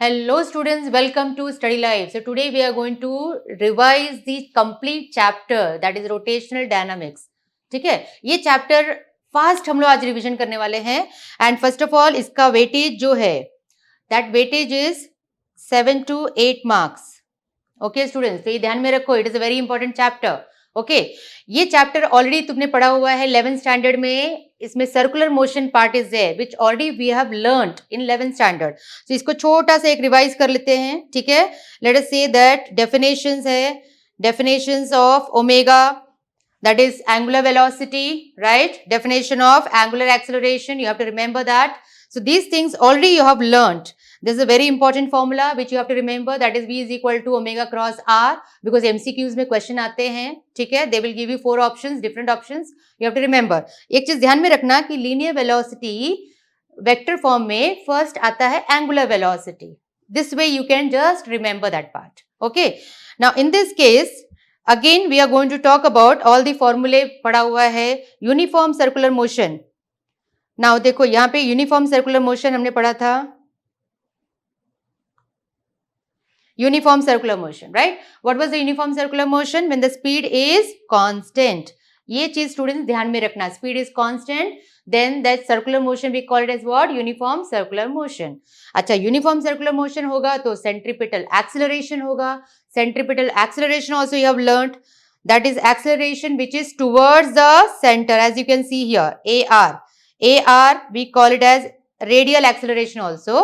Hello students, welcome to Study Life. So today we are going to revise the complete chapter that is rotational dynamics. ठीक है, ये chapter fast हम लोग आज revision करने वाले हैं एंड फर्स्ट ऑफ ऑल इसका वेटेज जो है that weightage is 7 to 8 marks. Okay students, तो ये ध्यान में रखो, it is a very important chapter. Okay, ये चैप्टर ऑलरेडी तुमने पढ़ा हुआ है 11th स्टैंडर्ड में. इसमें circular motion part is there which already we have learned in 11th standard. तो इसको छोटा सा एक रिवाइज कर लेते हैं. ठीक है, let us say that definitions है, definitions of omega, that is angular velocity, right? Definition of angular acceleration, you have to remember that. So these things already you have learnt. This is a very important formula which you have to remember, that is V is equal to omega cross R, because MCQs में question आते हैं. ठीक है, they will give you 4 options, different options, you have to remember. एक चीज ध्यान में रखना कि linear velocity vector form में first आता है angular velocity. This way you can just remember that part. Okay, now in this case again we are going to talk about all the formulae. पढ़ा हुआ है यूनिफॉर्म सर्कुलर मोशन. नाउ देखो यहाँ पे uniform circular motion हमने पढ़ा था, uniform circular motion, right? What was the uniform circular motion? When the speed is constant. ये चीज स्टूडेंट्स ध्यान में रखना, speed is constant then that circular motion we call it as what? Uniform circular motion. अच्छा, uniform circular motion होगा तो centripetal acceleration होगा. Centripetal acceleration also you have learnt, that is acceleration which is towards the center, as you can see here, AR we call it as radial acceleration also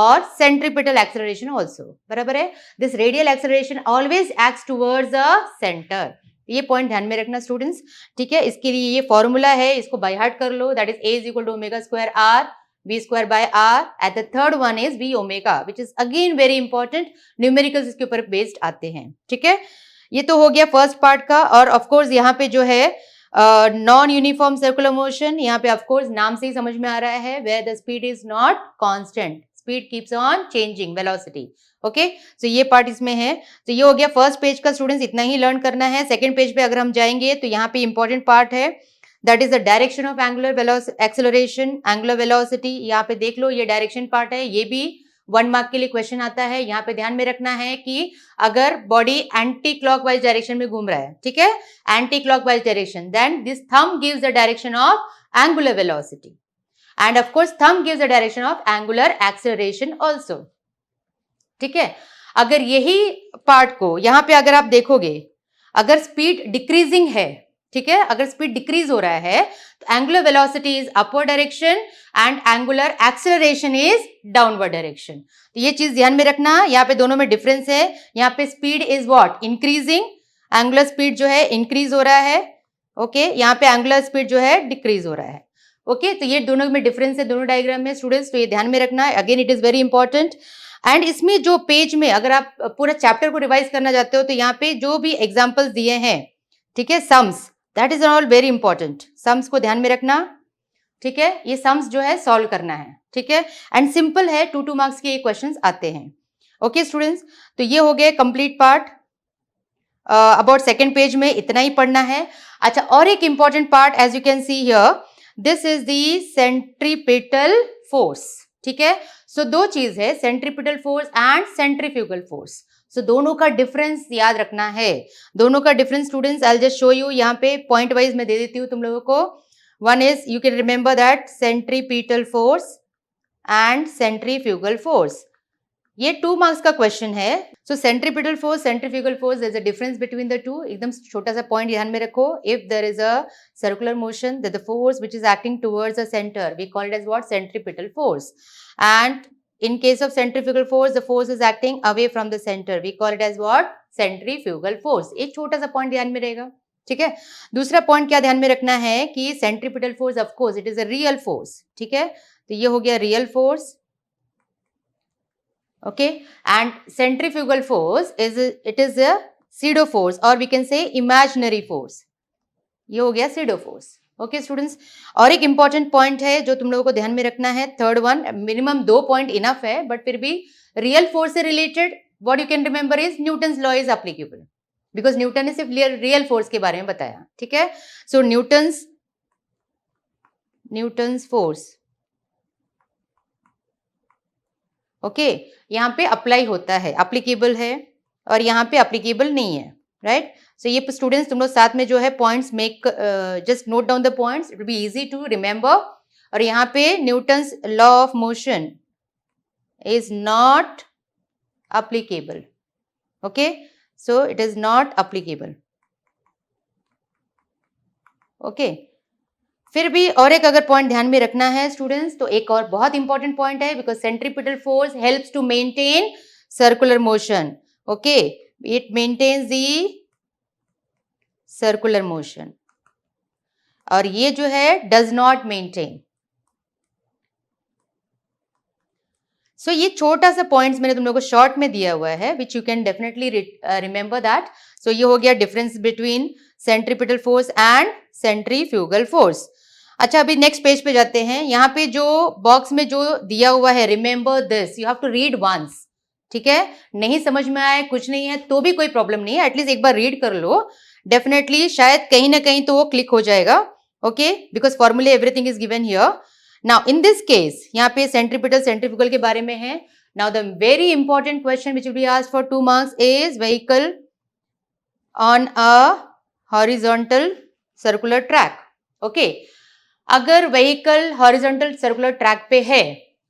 or centripetal acceleration also. बराबर है? This radial acceleration always acts towards the center. ये point ध्यान में रखना students. ठीक है, इसके लिए ये फॉर्मूला है, इसको बाय हार्ट कर लो, that is A is equal to omega square R V square by R. At the third one is V omega, which is again very important. Numericals इसके ऊपर बेस्ड आते हैं. ठीक है, ये तो हो गया फर्स्ट पार्ट का. और ऑफ कोर्स यहाँ पे जो है नॉन यूनिफॉर्म सर्कुलर मोशन, यहाँ पे ऑफ कोर्स नाम से ही समझ में आ रहा है, where the speed is not constant, speed keeps on changing velocity. Okay, so ये पार्ट इसमें है. तो ये हो गया फर्स्ट पेज का स्टूडेंट्स, इतना ही लर्न करना है. सेकेंड पेज पे अगर हम जाएंगे तो यहाँ पे इंपॉर्टेंट पार्ट है, that is the direction of angular acceleration, angular velocity. यहाँ पे देख लो, ये डायरेक्शन पार्ट है, ये भी 1 मार्क के लिए क्वेश्चन आता है. यहाँ पे ध्यान में रखना है कि अगर बॉडी एंटी क्लॉकवाइज डायरेक्शन में घूम रहा है, ठीक है, anti clockwise direction, then this thumb gives the direction of angular velocity and of course thumb gives the direction of angular acceleration also. ठीक है, अगर यही पार्ट को यहाँ पे अगर आप देखोगे, अगर स्पीड डिक्रीजिंग है, ठीक है, अगर स्पीड डिक्रीज हो रहा है तो angular velocity is upward direction and angular acceleration is downward direction. तो ये चीज ध्यान में रखना, यहाँ पे दोनों में डिफरेंस है. यहाँ पे speed is what? Increasing, angular speed जो है इंक्रीज हो रहा है. ओके, यहाँ पे एंगुलर स्पीड जो है डिक्रीज हो रहा है. ओके, तो ये दोनों में डिफरेंस है दोनों डायग्राम में स्टूडेंट्स, तो ये ध्यान में रखना. Again it is very important. And इसमें जो पेज में अगर आप पूरा चैप्टर को रिवाइज करना चाहते हो तो यहाँ पे जो भी एग्जाम्पल्स दिए हैं, ठीक है, sums, that is all very important. Sums को ध्यान में रखना. ठीक है, ये सम्स जो है सॉल्व करना है. ठीक है, एंड सिंपल है, 2 मार्क्स के ये क्वेश्चंस आते हैं. ओके स्टूडेंट्स, तो ये हो गए complete part. About second page में इतना ही पढ़ना है. अच्छा, और एक important part as you can see here, this is the centripetal force. ठीक है, सो दो चीज है, centripetal force and centrifugal force. So दोनों का डिफरेंस याद रखना है. दोनों का difference students I will just show you. यहाँ पे पॉइंट वाइज मैं दे देती हूँ तुम लोगों को. One is, you can remember that centripetal force and centrifugal force. ये 2 मार्क्स का क्वेश्चन है. So centripetal force, centrifugal force, there is a difference between the two. एकदम छोटा सा पॉइंट ध्यान में रखो. If there is a circular motion, that the force which is acting towards the centre we call it as what? Centripetal force. And in case of centrifugal force, the force is acting away from the center. We call it as what? Centrifugal force. एक छोटा सा point ध्यान में रहेगा. ठीक है, दूसरा point क्या ध्यान में रखना है कि centripetal force of course it is a real force. ठीक है, तो ये हो गया real force. Okay, and centrifugal force it is a pseudo force और we can say imaginary force. ये हो गया सीडो फोर्स. ओके स्टूडेंट्स, और एक इंपॉर्टेंट पॉइंट है जो तुम लोगों को ध्यान में रखना है, third one. Minimum 2 point enough है, बट फिर भी रियल फोर्स से related what you can remember is Newton's law is applicable, because Newton ने सिर्फ रियल फोर्स के बारे में बताया. ठीक है, सो न्यूटन्स फोर्स ओके यहाँ पे अप्लाई होता है, अप्लीकेबल है, और यहाँ पे अप्लीकेबल नहीं है, राइट. सो ये स्टूडेंट्स तुम लोग साथ में जो है points make, just note down the points, it will be easy to remember. और यहाँ पे Newton's law of motion is not applicable. Okay, so it is not applicable. Okay, फिर भी और एक अगर पॉइंट ध्यान में रखना है स्टूडेंट्स, तो एक और बहुत इंपॉर्टेंट पॉइंट है, because centripetal force helps to maintain circular motion. Okay, it maintains the circular motion, और ये जो है डज नॉट मेंटेन. सो ये छोटा सा पॉइंट्स मैंने तुम लोगों को शॉर्ट में दिया हुआ है, which you can definitely remember that. So ये हो गया difference between centripetal force and centrifugal force. अच्छा, अभी नेक्स्ट पेज पे जाते हैं. यहाँ पे जो बॉक्स में जो दिया हुआ है, remember this, you have to read once. ठीक है, नहीं समझ में आए, कुछ नहीं है तो भी कोई प्रॉब्लम नहीं है, एटलीस्ट एक बार रीड कर लो. डेफिनेटली शायद कहीं ना कहीं तो वो क्लिक हो जाएगा. ओके, बिकॉज फॉर्मूले everything is given here. Now in this case, यहाँ पे सेंट्रीपिटल सेंट्रीफ्यूगल के बारे में है. Now the very important question which will be asked for 2 marks is vehicle on a horizontal circular track. Okay, अगर vehicle horizontal circular track पे है,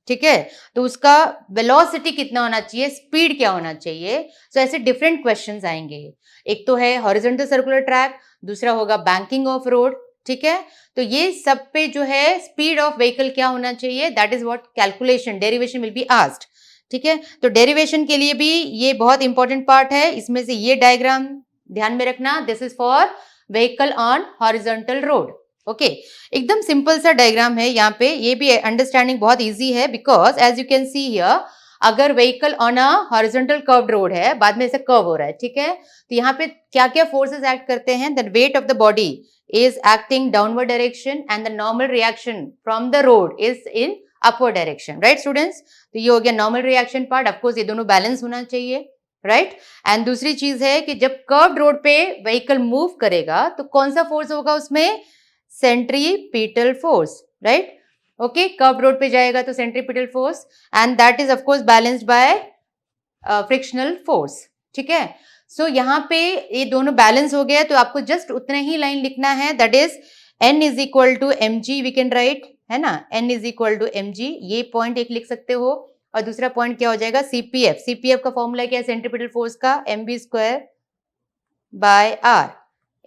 ठीक है, तो उसका वेलोसिटी कितना होना चाहिए, स्पीड क्या होना चाहिए. सो ऐसे डिफरेंट क्वेश्चंस आएंगे. एक तो है हॉरिजॉन्टल सर्कुलर ट्रैक, दूसरा होगा बैंकिंग ऑफ रोड. ठीक है, तो ये सब पे जो है स्पीड ऑफ व्हीकल क्या होना चाहिए, that is what calculation, derivation will be asked. ठीक है, तो डेरिवेशन के लिए भी ये बहुत इंपॉर्टेंट पार्ट है. इसमें से ये डायग्राम ध्यान में रखना, this is for vehicle on horizontal road. Okay, एकदम सिंपल सा डायग्राम है यहाँ पे. ये भी अंडरस्टैंडिंग बहुत इजी है, because as you can see here, अगर vehicle on a horizontal curved road है, बाद में ऐसे कर्व हो रहा है, ठीक है, तो यहाँ पे क्या क्या फोर्सेस एक्ट करते हैं, that wait of the body is acting downward direction and the normal reaction from the road is in upward direction, right students. तो ये हो गया normal reaction part. of course ये दोनों बैलेंस होना चाहिए, right. एंड दूसरी चीज है कि जब कर्व्ड रोड पे व्हीकल मूव करेगा तो कौन सा फोर्स होगा उसमें, centripetal force, right. Okay, curved road पे जाएगा तो centripetal force, and that is of course balanced bye frictional force. ठीक है, सो यहाँ पे ये दोनों बैलेंस हो गया, तो आपको जस्ट उतना ही लाइन लिखना है, that is n is equal to M G, we can write, है ना, n is equal to M G. ये पॉइंट एक लिख सकते हो, और दूसरा पॉइंट क्या हो जाएगा, सीपीएफ. सीपीएफ का फॉर्मूला क्या है सेंट्रीपिटल फोर्स का, mv square by r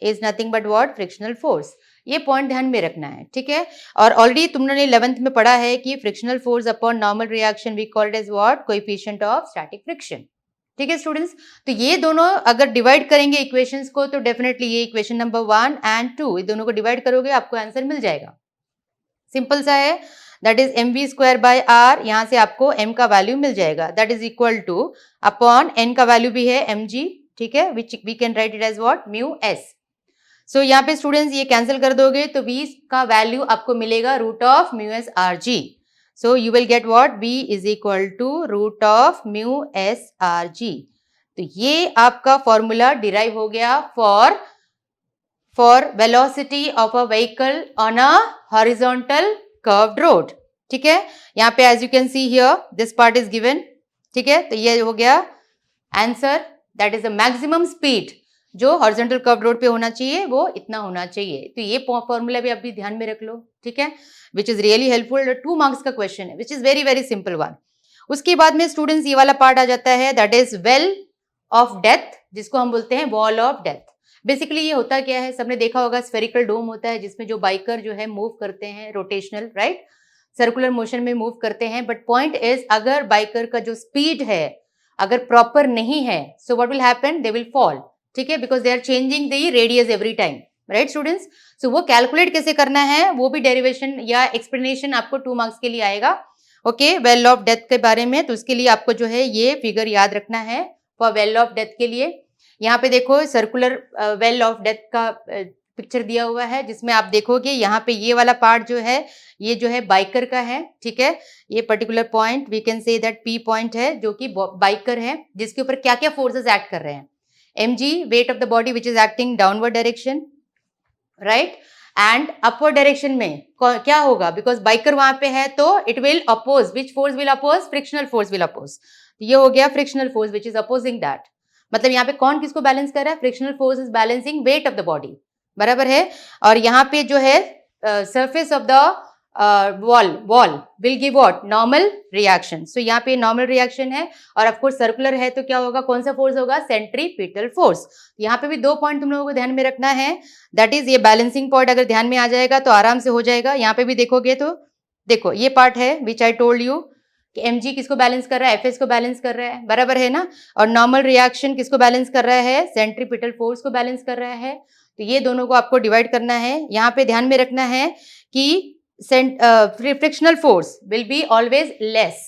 is nothing but what, frictional force. ये पॉइंट ध्यान में रखना है. ठीक है, और ऑलरेडी तुमने 11th में पढ़ा है कि frictional force upon normal reaction we called as what, coefficient of static friction. ठीक है स्टूडेंट्स, तो ये दोनों अगर डिवाइड करेंगे इक्वेशंस को, तो डेफिनेटली ये इक्वेशन नंबर 1 एंड 2, ये दोनों को डिवाइड करोगे आपको आंसर मिल जाएगा. सिंपल सा है, that is M V square by R. यहाँ से आपको m का वैल्यू मिल जाएगा, that is equal to upon n का वैल्यू भी है mg. ठीक है, which we can write it as what, mu s. So यहाँ पे स्टूडेंट्स ये कैंसिल कर दोगे तो v का वैल्यू आपको मिलेगा root of mu S R G. So you will get what, v is equal to root of mu s r g. तो ये आपका फॉर्मूला डिराइव हो गया for velocity of a vehicle on a horizontal curved road. ठीक है, यहाँ पे as you can see here this part is given. ठीक है, तो ये हो गया answer, that is the maximum speed जो हॉरिजॉन्टल कर्व्ड रोड पे होना चाहिए, वो इतना होना चाहिए. तो ये फॉर्मूला भी आप भी ध्यान में रख लो. ठीक है, which is really helpful. 2 marks का क्वेश्चन है, which is very very simple one. उसके बाद में स्टूडेंट्स ये वाला पार्ट आ जाता है, that is well of death, जिसको हम बोलते हैं वॉल ऑफ डेथ. बेसिकली ये होता क्या है, सबने देखा होगा, स्फेरिकल डोम होता है जिसमें जो बाइकर जो है मूव करते हैं रोटेशनल, राइट, सर्कुलर मोशन में मूव करते हैं. बट पॉइंट इज, अगर बाइकर का जो स्पीड है अगर प्रॉपर नहीं है, so what will happen, they will fall. ठीक है, because they are changing the radius every time, right students. So वो कैलकुलेट कैसे करना है, वो भी डेरिवेशन या एक्सप्लेनेशन आपको 2 मार्क्स के लिए आएगा. ओके, वेल ऑफ डेथ के बारे में, तो उसके लिए आपको जो है ये फिगर याद रखना है फॉर वेल ऑफ डेथ के लिए. यहाँ पे देखो सर्कुलर वेल ऑफ डेथ का पिक्चर दिया हुआ है, जिसमें आप देखोगे यहाँ पे ये वाला पार्ट जो है, ये जो है बाइकर का है. ठीक है, ये particular point we can say that P point है, जो कि बाइकर है, जिसके ऊपर क्या क्या फोर्सेस एक्ट कर रहे हैं. mg, weight of the body which is acting downward direction, right, and upward direction में क्या होगा, बिकॉज बाइकर वहां पे है तो it will oppose, which force will oppose, frictional force will oppose. ये हो गया frictional force which is opposing that, मतलब यहाँ पे कौन किसको बैलेंस कर रहा है, frictional force is balancing weight of the body, बराबर है। और यहाँ पे जो है surface of the wall will give what, normal reaction. सो यहाँ पे नॉर्मल रिएक्शन है, और ऑफ कोर्स सर्कुलर है तो क्या होगा, कौन सा फोर्स होगा, सेंट्रीपिटल फोर्स। यहाँ पे भी 2 पॉइंट तुम लोगों को ध्यान में रखना है, दैट इज ये बैलेंसिंग पॉइंट अगर ध्यान में आ जाएगा तो आराम से हो जाएगा। यहाँ पे भी देखोगे तो देखो ये पार्ट है विच आई टोल्ड यू कि mg किसको बैलेंस कर रहा है, fs को बैलेंस कर रहा है, बराबर है ना। और नॉर्मल रिएक्शन किसको बैलेंस कर रहा है, सेंट्रीपिटल फोर्स को बैलेंस कर रहा है। तो ये दोनों को आपको डिवाइड करना है। यहाँ पे ध्यान में रखना है कि frictional force will be always less,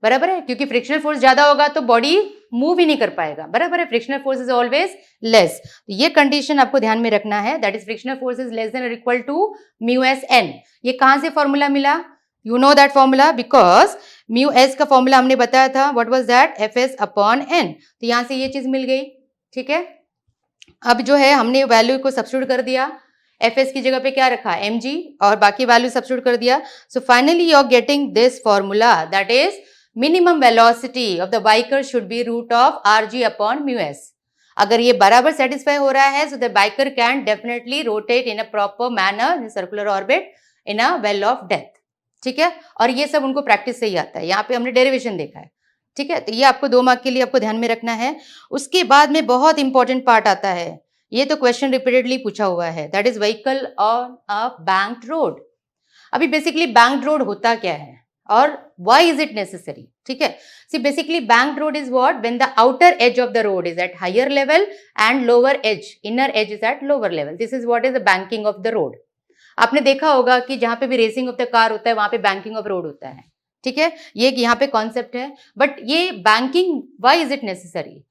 बराबर है, क्योंकि फ्रिक्शनल फोर्स ज्यादा होगा तो बॉडी मूव ही नहीं कर पाएगा, बराबर है। Frictional force is always less, ये कंडीशन आपको ध्यान में रखना है, that is frictional force is less than और equal to mu S N. ये कहां से फॉर्मूला मिला, you know that formula, because mu S का फॉर्मूला हमने बताया था, what was that, F S upon N. तो यहां से ये चीज मिल गई, ठीक है। अब जो है हमने वैल्यू को सब्स्टिट्यूट कर दिया, एफ एस की जगह पे क्या रखा, एम जी, और बाकी वैल्यू सब्स्टिट्यूट कर दिया। So finally you are getting this formula, that is minimum velocity of the biker should be root of R G upon mu S. अगर ये बराबर सेटिस्फाई हो रहा है, so the biker can definitely rotate in a proper manner in circular orbit in a well of death, ठीक है। और ये सब उनको प्रैक्टिस से ही आता है, यहाँ पे हमने डेरिवेशन देखा है, ठीक है। तो ये आपको 2 मार्क के लिए आपको ध्यान में रखना है। उसके बाद में बहुत इंपॉर्टेंट पार्ट आता है, ये तो क्वेश्चन रिपीटेडली पूछा हुआ है, that is vehicle on a banked road. अभी बेसिकली बैंक्ड रोड होता क्या है और व्हाई इज इट नेसेसरी, ठीक है। See basically banked road is what, when the outer edge of the road is at higher level and lower edge, inner edge is at lower level, this is what is the banking of the road. आपने देखा होगा कि जहां पे भी racing of the car होता है वहां पे बैंकिंग ऑफ रोड होता है, ठीक है। ये यहाँ पे कॉन्सेप्ट है, बट ये banking why is it necessary.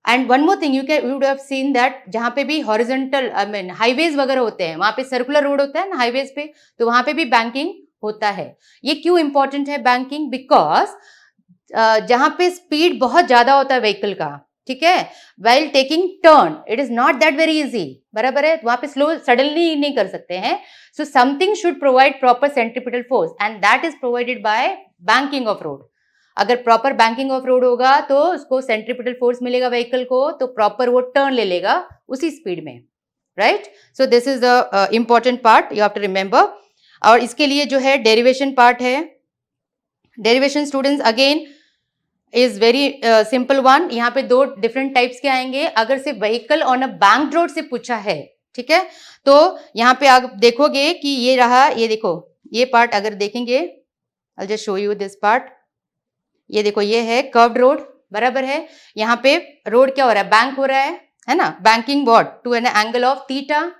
And one more thing, you would have seen that जहां पे भी हॉरिजॉन्टल आई मीन हाईवेज वगैरह होते हैं, वहां पे सर्कुलर रोड होता है ना हाईवेज पे, तो वहां पे भी बैंकिंग होता है। ये क्यों इंपॉर्टेंट है बैंकिंग, बिकॉज जहां पे स्पीड बहुत ज्यादा होता है व्हीकल का, ठीक है, while taking turn it is not that very easy, बराबर है, वहां पे स्लो सडनली नहीं कर सकते हैं। So something should provide proper centripetal force and that is provided by banking of road. अगर प्रॉपर बैंकिंग ऑफ रोड होगा तो उसको सेंट्रीपिटल फोर्स मिलेगा व्हीकल को, तो प्रॉपर वो टर्न ले लेगा उसी स्पीड में, right. So this is the important part you have to remember. और इसके लिए जो है डेरिवेशन पार्ट है, derivation students again is very simple one. यहाँ पे 2 डिफरेंट टाइप्स के आएंगे। अगर सिर्फ vehicle on a banked road से पूछा है, ठीक है, तो यहाँ पे आप देखोगे कि ये रहा, ये देखो ये पार्ट अगर देखेंगे, I just show you this part, ये देखो ये है कर्व्ड रोड, बराबर है। यहाँ पे रोड क्या हो रहा है, बैंक हो रहा है ना, banking what, to an angle of theta.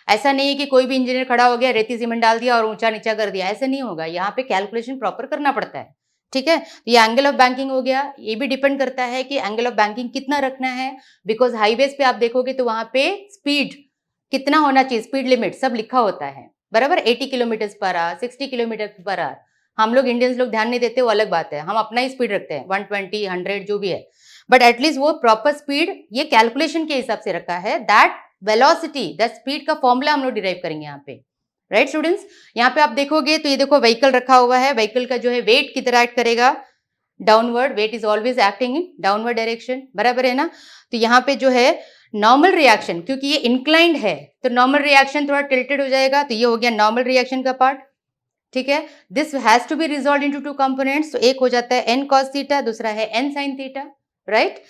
ऐसा नहीं है कि कोई भी इंजीनियर खड़ा हो गया, रेती सीमेंट डाल दिया और ऊंचा नीचा कर दिया, ऐसा नहीं होगा। यहाँ पे कैलकुलेशन प्रॉपर करना पड़ता है, ठीक है। तो ये एंगल ऑफ बैंकिंग हो गया। ये भी डिपेंड करता है कि एंगल ऑफ बैंकिंग कितना रखना है, बिकॉज हाईवेज पे आप देखोगे तो वहां पे स्पीड कितना होना चाहिए, स्पीड लिमिट सब लिखा होता है, बराबर, 80 kilometre per hour, 60 kilometre per hour. हम लोग इंडियंस लोग ध्यान नहीं देते, वो अलग बात है, हम अपना ही स्पीड रखते हैं 120 100 जो भी है, बट एटलीस्ट वो प्रॉपर स्पीड ये कैलकुलेशन के हिसाब से रखा है। दैट वेलोसिटी, दैट स्पीड का फॉर्मूला हम लोग डिराइव करेंगे यहाँ पे, राइट स्टूडेंट्स। यहाँ पे आप देखोगे तो ये देखो व्हीकल रखा हुआ है, व्हीकल का जो है वेट की तरह एक्ट करेगा downward, weight is always acting in downward direction, बराबर है ना। तो यहाँ पे जो है नॉर्मल रिएक्शन, क्योंकि ये इंक्लाइंड है तो नॉर्मल रिएक्शन थोड़ा टिल्टेड हो जाएगा, तो ये हो गया नॉर्मल रिएक्शन का पार्ट, ठीक है। This has to be resolve into 2 components, तो एक हो जाता है n cos थीटा, दूसरा है n sin थीटा, राइट।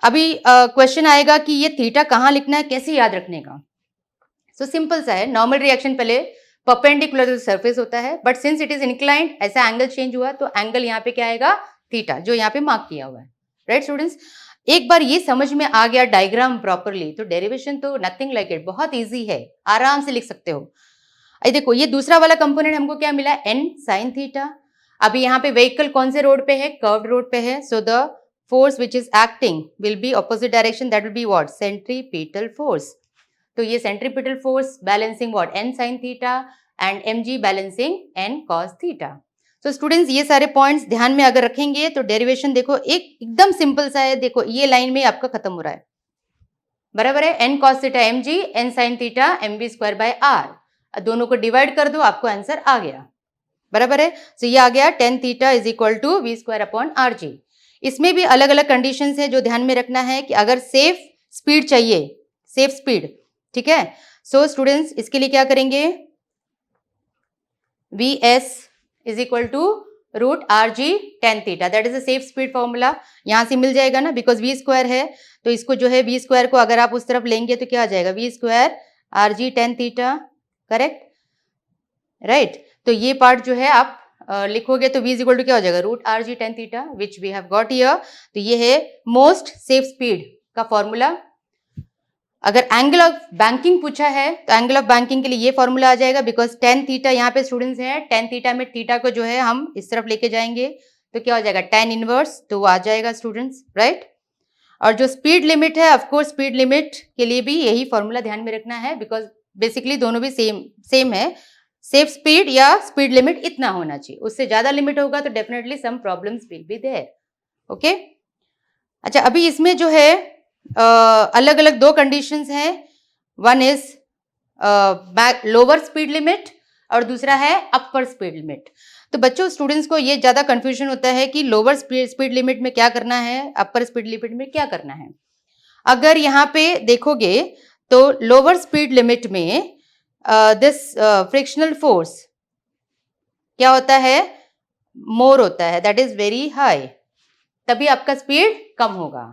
अभी क्वेश्चन आएगा कि ये थीटा कहाँ लिखना है, कैसे याद रखने का। सो सिंपल सा है, नॉर्मल रिएक्शन पहले परपेंडिकुलर टू सरफेस होता है, but since it is inclined, ऐसा एंगल चेंज हुआ तो एंगल यहाँ पे क्या आएगा, थीटा, जो यहाँ पे मार्क किया हुआ है, राइट स्टूडेंट्स। एक बार ये समझ में आ गया डायग्राम प्रॉपरली, तो डेरिवेशन तो नथिंग लाइक इट, बहुत ईजी है, आराम से लिख सकते हो। देखो ये दूसरा वाला कंपोनेंट हमको क्या मिला, n sin थीटा। अभी यहाँ पे व्हीकल कौन से रोड पे है, कर्व्ड रोड पे है, so the force which is acting will be opposite direction, that will be what, centripetal force. तो ये centripetal force balancing what, n sin theta, and mg balancing n cos theta. तो students ये सारे points ध्यान में अगर रखेंगे तो डेरिवेशन देखो एकदम सिंपल सा है। देखो ये लाइन में आपका खत्म हो रहा है, बराबर है, n cos theta mg, n sin theta mv square by r। दोनों को डिवाइड कर दो, आपको आंसर आ गया, बराबर है। सो ये आ गया tan theta is equal to V square upon R G. इसमें भी अलग अलग कंडीशंस है जो ध्यान में रखना है कि अगर सेफ स्पीड चाहिए, सेफ स्पीड, ठीक है। सो स्टूडेंट्स इसके लिए क्या करेंगे, V S is equal to root R G tan theta, that is a safe speed formula. यहां से मिल जाएगा ना, बिकॉज वी स्क्वायर है, तो इसको जो है वी स्क्वायर को अगर आप उस तरफ लेंगे तो क्या आ जाएगा, V square R G tan theta, correct, right. तो ये पार्ट जो है आप लिखोगे तो v इज इक्वल टू क्या हो जाएगा, root R G tan theta, which we have got here. तो ये है मोस्ट सेफ स्पीड का फॉर्मूला। अगर एंगल ऑफ बैंकिंग पूछा है तो एंगल ऑफ बैंकिंग के लिए ये फॉर्मूला आ जाएगा, बिकॉज tan थीटा यहाँ पे स्टूडेंट्स हैं, tan थीटा में थीटा को जो है हम इस तरफ लेके जाएंगे तो क्या हो जाएगा, tan इनवर्स, तो वो आ जाएगा स्टूडेंट्स, राइट। और जो स्पीड लिमिट है, ऑफकोर्स स्पीड लिमिट के लिए भी यही फॉर्मूला ध्यान में रखना है, बिकॉज बेसिकली दोनों भी सेम है। सेफ स्पीड या स्पीड लिमिट इतना होना चाहिए, उससे ज्यादा लिमिट होगा तो definitely some problems will be there, okay. अच्छा, अभी इसमें जो है अलग अलग दो कंडीशंस हैं, one is lower speed limit और दूसरा है अपर स्पीड लिमिट। तो बच्चों स्टूडेंट्स को ये ज्यादा कंफ्यूजन होता है कि लोअर स्पीड लिमिट में क्या करना है, अपर स्पीड लिमिट में क्या करना है। अगर यहाँ पे देखोगे तो लोअर स्पीड लिमिट में दिस फ्रिक्शनल फोर्स क्या होता है, मोर होता है, दैट इज वेरी हाई, तभी आपका स्पीड कम होगा।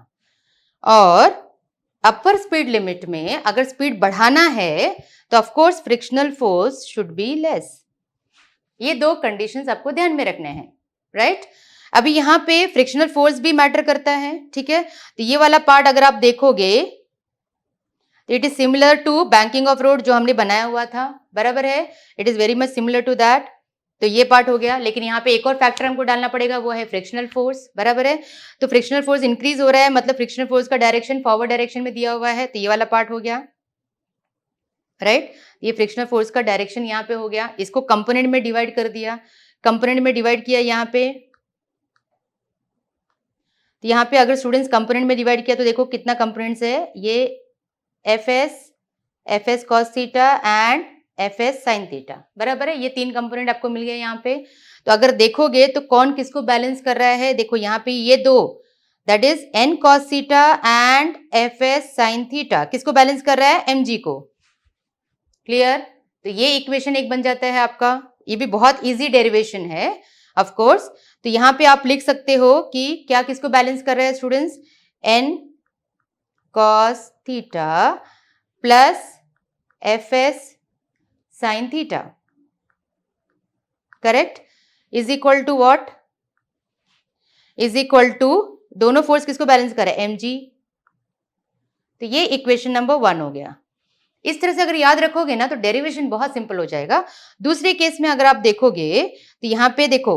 और अपर स्पीड लिमिट में अगर स्पीड बढ़ाना है तो of course frictional force should be less. ये दो कंडीशंस आपको ध्यान में रखने हैं, राइट। अभी यहाँ पे फ्रिक्शनल फोर्स भी मैटर करता है, ठीक है। तो ये वाला पार्ट अगर आप देखोगे it is similar to banking of road जो हमने बनाया हुआ था, बराबर है, it is very much similar to that. तो ये पार्ट हो गया, लेकिन यहाँ पे एक और फैक्टर हमको डालना पड़ेगा, वो है फ्रिक्शनल फोर्स, बराबर है। तो फ्रिक्शनल फोर्स इंक्रीज हो रहा है, मतलब फ्रिक्शनल फोर्स का डायरेक्शन फॉरवर्ड डायरेक्शन में दिया हुआ है, तो ये वाला पार्ट हो गया, राइट। ये फ्रिक्शनल फोर्स का डायरेक्शन यहाँ पे हो गया, इसको कंपोनेंट में डिवाइड कर दिया, कंपोनेंट में डिवाइड किया यहाँ पे। तो यहाँ पे अगर स्टूडेंट्स कंपोनेंट में डिवाइड किया तो देखो कितना कंपोनेंट्स है, ये F S cos theta and F S sine theta, बराबर है। ये तीन कंपोनेंट आपको मिल गए यहाँ पे। तो अगर देखोगे तो कौन किसको बैलेंस कर रहा है, देखो यहाँ पे ये दो, that is an cos theta and F S sine theta, किसको बैलेंस कर रहा है, एम जी को, क्लियर। तो ये इक्वेशन एक बन जाता है आपका, ये भी बहुत इजी डेरिवेशन है ऑफ कोर्स। तो यहाँ पे आप लिख सकते हो कि क्या किसको बैलेंस कर रहा है students, N cos theta plus F S sine theta, correct, is equal to what, is equal to दोनों फोर्स किसको बैलेंस कर रहा है, एम जी। तो ये इक्वेशन नंबर 1 हो गया। इस तरह से अगर याद रखोगे ना तो डेरिवेशन बहुत सिंपल हो जाएगा। दूसरे केस में अगर आप देखोगे तो यहाँ पे देखो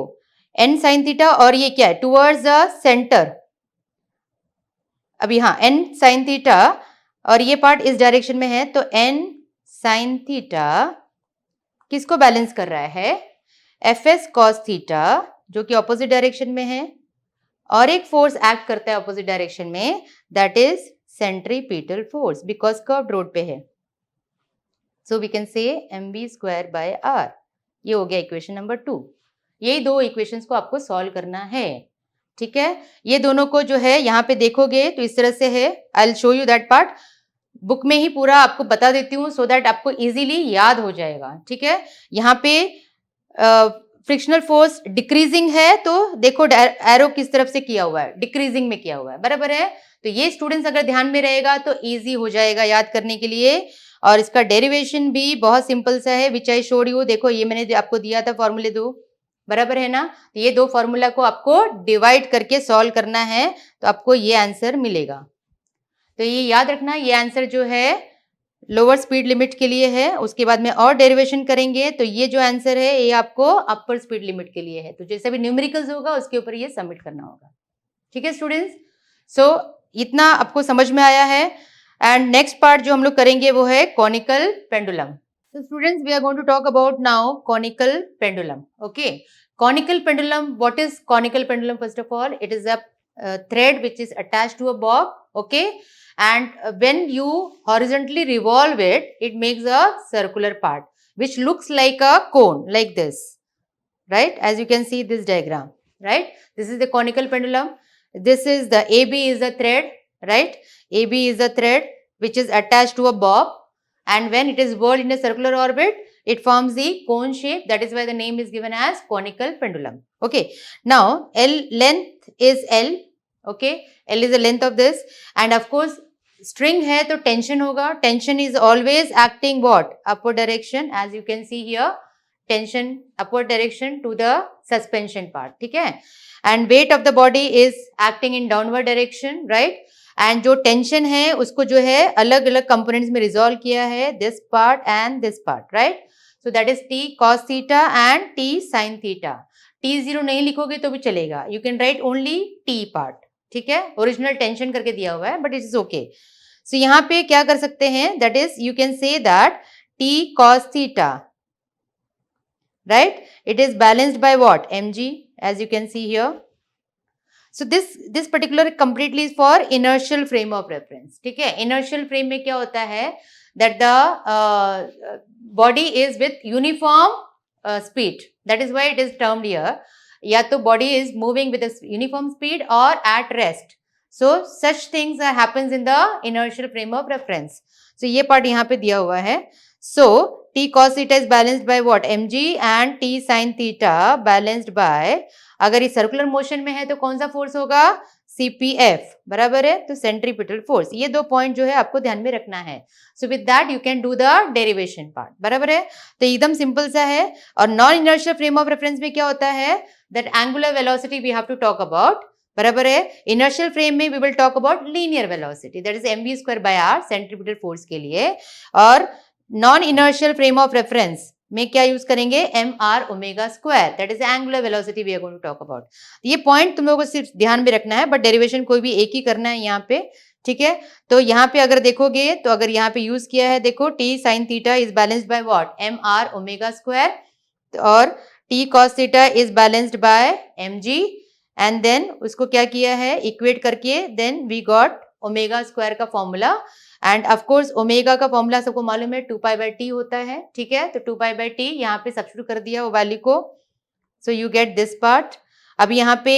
एन साइन थीटा और ये क्या है, टुवर्ड्स द सेंटर, अभी हाँ एन साइन थीटा और ये पार्ट इस डायरेक्शन में है, तो एन साइन थीटा किसको बैलेंस कर रहा है, एफ एस कॉस थीटा जो कि ऑपोजिट डायरेक्शन में है, और एक फोर्स एक्ट करता है ऑपोजिट डायरेक्शन में, that is centripetal force, because curved road पे है। So we can say mv square by r। ये हो गया इक्वेशन नंबर 2। यही दो इक्वेशंस को आपको सॉल्व करना है, ठीक है। ये दोनों को जो है यहाँ पे देखोगे तो इस तरह से है, I will show you that part, book में ही पूरा आपको बता देती हूँ सो दैट आपको इजीली याद हो जाएगा, ठीक है। यहाँ पे फ्रिक्शनल फोर्स डिक्रीजिंग है, तो देखो एरो किस तरफ से किया हुआ है, डिक्रीजिंग में किया हुआ है, बराबर है। तो ये स्टूडेंट्स अगर ध्यान में रहेगा तो इजी हो जाएगा याद करने के लिए। और इसका डेरिवेशन भी बहुत सिंपल सा है, विच आई शोड यू, देखो ये मैंने आपको दिया था फॉर्मूले 2, बराबर है ना। तो ये दो फॉर्मूला को आपको डिवाइड करके सॉल्व करना है तो आपको ये आंसर मिलेगा। तो ये याद रखना, ये आंसर जो है लोअर स्पीड लिमिट के लिए है, उसके बाद में और डेरिवेशन करेंगे तो ये जो आंसर है ये आपको अपर स्पीड लिमिट के लिए है। तो जैसे भी न्यूमेरिकल्स होगा उसके ऊपर ये सबमिट करना होगा, ठीक है स्टूडेंट्स। सो इतना आपको समझ में आया है। एंड नेक्स्ट पार्ट जो हम लोग करेंगे वो है conical pendulum. So students, we are going to talk about now conical pendulum. Okay, conical pendulum. What is conical pendulum? First of all, it is a thread which is attached to a bob. Okay, and when you horizontally revolve it, it makes a circular part. which looks like a cone, like this, right? As you can see this diagram, right? This is the conical pendulum. This is the AB is the thread, right? AB is the thread which is attached to a bob, and when it is whirled in a circular orbit, it forms the cone shape. That is why the name is given as conical pendulum. Okay. Now L length is L. Okay. L is the length of this, and of course string है तो tension होगा. Tension is always acting what? Upward direction, as you can see here. Tension upward direction to the suspension part. ठीक है. And weight of the body is acting in downward direction, right? And जो tension है उसको जो है अलग अलग components में resolve किया है, this part and this part, right? So that is T cos theta and T sin theta. T0 नहीं लिखोगे तो भी चलेगा. You can write only T part. ठीक है. Original tension करके दिया हुआ है, but it is okay. So यहाँ पे क्या कर सकते हैं? That is you can say that T cos theta, right? It is balanced by what? Mg, as you can see here. So this particular completely is for inertial frame of reference. ठीक है. Inertial frame में क्या होता है? That the body is with uniform speed. That is why it is termed here. या तो body is moving with a uniform speed or at rest. So such things happens in the inertial frame of reference. So ये part यहाँ पे दिया हुआ है. So T cos theta is balanced by what? Mg and T sin theta balanced by, अगर ये circular motion में है तो कौन सा फोर्स होगा? CPF, बराबर है. तो सेंट्रीपिटल फोर्स. ये दो पॉइंट जो है आपको ध्यान में रखना है. So with that you can do the derivation part, बराबर है. तो एकदम सिंपल सा है. और non inertial frame of reference में क्या होता है? That angular velocity we have to talk about, बराबर है. इनर्शियल फ्रेम में we will talk about linear velocity, that is mv square by r centripetal force के लिए. और non inertial frame of reference में क्या यूज करेंगे? mr omega square, that is angular velocity we are going to talk about. ये point तुम लोगों को सिर्फ ध्यान में रखना है, बट डेरिवेशन कोई भी एक ही करना है यहाँ पे. ठीक है. तो यहाँ पे अगर देखोगे तो अगर यहाँ पे यूज किया है, देखो T sin theta is balanced by what? mr omega square. और T cos theta is balanced by mg, and then उसको क्या किया है? इक्वेट करके then we got omega square का formula. And of course omega का फॉर्मूला सबको मालूम है 2 पाई बाय टी होता है. ठीक है. तो 2 पाई बाय टी यहाँ पे सब्स्टिट्यूट कर दिया वो वैल्यू को. So you get this part. अब यहाँ पे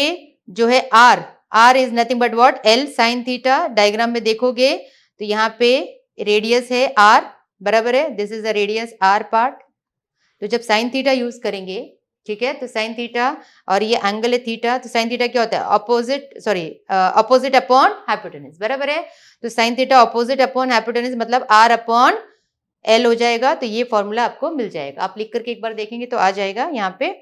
जो है r is nothing but what? L sin theta. Diagram में देखोगे तो यहाँ पे रेडियस है r, बराबर है. This is the radius r part. तो जब sin थीटा यूज करेंगे, ठीक है, तो sin थीटा और ये एंगल है थीटा, तो sin थीटा क्या होता है? अपोजिट अपॉन हाइपोटेन्यूज, बराबर है. तो sin theta opposite upon hypotenuse मतलब r अपॉन L हो जाएगा. तो ये फॉर्मूला आपको मिल जाएगा. आप लिख करके एक बार देखेंगे तो आ जाएगा यहाँ पे.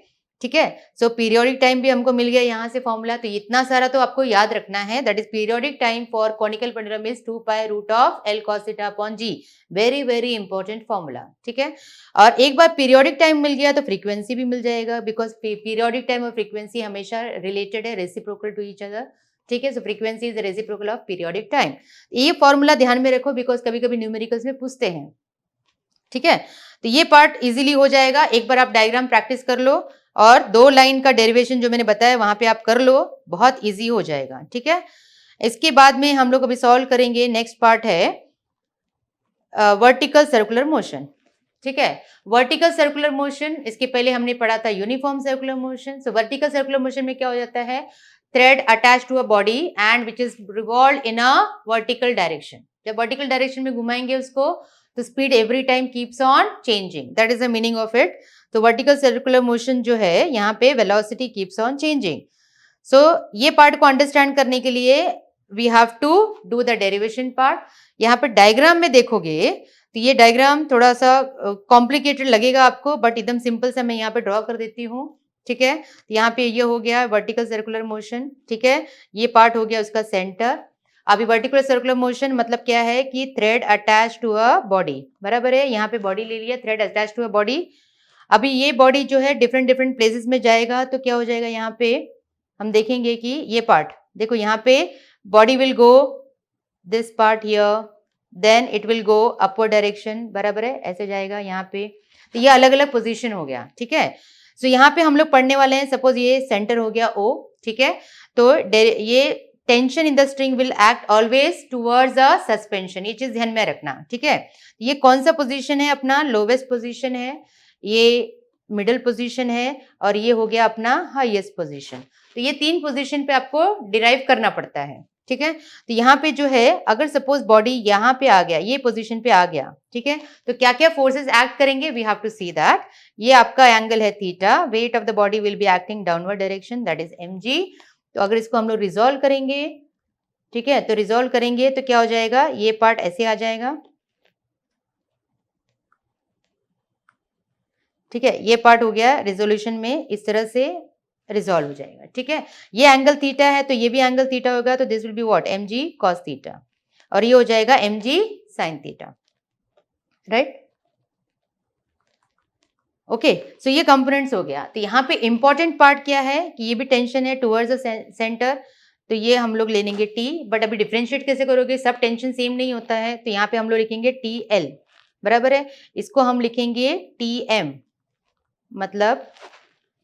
ठीक है. सो पीरियोडिक टाइम भी हमको मिल गया यहाँ से फॉर्मूला. तो इतना सारा तो आपको याद रखना है. That is periodic time for conical pendulum is 2 pi root of L cos theta upon G. Very very important formula. ठीक है. और एक बार पीरियोडिक टाइम मिल गया तो फ्रीक्वेंसी भी मिल जाएगा, बिकॉज पीरियोडिक टाइम और फ्रीक्वेंसी हमेशा रिलेटेड है, रेसिप्रोकल टू ईच अदर. ठीक है. So frequency is the reciprocal of periodic time. ये फॉर्मूला ध्यान में रखो, बिकॉज कभी कभी न्यूमेरिकल्स में पूछते हैं. ठीक है. तो ये पार्ट इजीली हो जाएगा. एक बार आप डायग्राम प्रैक्टिस कर लो और 2 लाइन का डेरिवेशन जो मैंने बताया वहां पे आप कर लो, बहुत इजी हो जाएगा. ठीक है. इसके बाद में हम लोग अभी सॉल्व करेंगे. नेक्स्ट पार्ट है वर्टिकल सर्कुलर मोशन. ठीक है. वर्टिकल सर्कुलर मोशन, इसके पहले हमने पढ़ा था uniform circular motion. So vertical circular motion में क्या हो जाता है? Thread attach to a body and which is revolve in a vertical direction. जब वर्टिकल डायरेक्शन में घुमाएंगे उसको तो speed every time keeps on changing. That is the meaning of it. तो वर्टिकल सर्कुलर मोशन जो है यहाँ पे velocity keeps on changing. So ये पार्ट को अंडरस्टैंड करने के लिए we have to do the derivation part. यहाँ पे डायग्राम में देखोगे तो ये डायग्राम थोड़ा सा कॉम्प्लिकेटेड लगेगा आपको, बट एकदम सिंपल सा मैं यहाँ पे ड्रॉ कर देती हूँ. ठीक है. तो यहाँ पे ये हो गया वर्टिकल सर्कुलर मोशन. ठीक है. ये पार्ट हो गया उसका सेंटर. अभी वर्टिकल सर्कुलर मोशन मतलब क्या है कि thread attach to a body, बराबर है. यहाँ पे बॉडी ले लिया, thread attach to a body. अभी ये बॉडी जो है डिफरेंट डिफरेंट प्लेसेस में जाएगा तो क्या हो जाएगा? यहाँ पे हम देखेंगे कि ये पार्ट देखो, यहाँ पे body will go this part here, then it will go upward direction, बराबर है, ऐसे जाएगा यहाँ पे. तो ये अलग अलग पोजीशन हो गया. ठीक है. सो यहाँ पे हम लोग पढ़ने वाले हैं, सपोज ये सेंटर हो गया O. ठीक है. तो ये tension in the string will act always towards a suspension, ये चीज ध्यान में रखना, ठीक है। ये कौन सा पोजीशन है अपना, लोवेस्ट पोजीशन है, ये मिडिल पोजीशन है, और ये हो गया अपना हाईएस्ट पोजीशन। तो ये 3 पोजीशन पे आपको डिराइव करना पड़ता है, ठीक है। तो यहाँ पे जो है, अगर सपोज बॉडी यहाँ पे आ गया, ये पोजीशन पे आ गया, ठीक है, तो क्या क्या फोर्सेस एक्ट करेंगे, we have to see that. ये आपका एंगल है theta, weight of the body will be acting downward direction, that is mg। तो अगर इसको हम लोग रिजॉल्व करेंगे, ठीक है, तो रिजॉल्व करेंगे तो क्या हो जाएगा, ये पार्ट ऐसे आ जाएगा, ठीक है, ये पार्ट हो गया रिजोल्यूशन में, इस तरह से रिजॉल्व हो जाएगा, ठीक है। ये एंगल थीटा है तो ये भी एंगल थीटा होगा, तो this will be what, mg cos theta, और ये हो जाएगा mg sin theta, right. Okay, so ये कंपोनेंट्स हो गया। तो यहाँ पे इंपॉर्टेंट पार्ट क्या है कि ये भी टेंशन है टुवर्ड्स द सेंटर, तो ये हम लोग ले लेंगे टी, बट अभी डिफरेंशिएट कैसे करोगे, सब टेंशन सेम नहीं होता है, तो यहाँ पे हम लोग लिखेंगे टी एल, बराबर है। इसको हम लिखेंगे टी एम, मतलब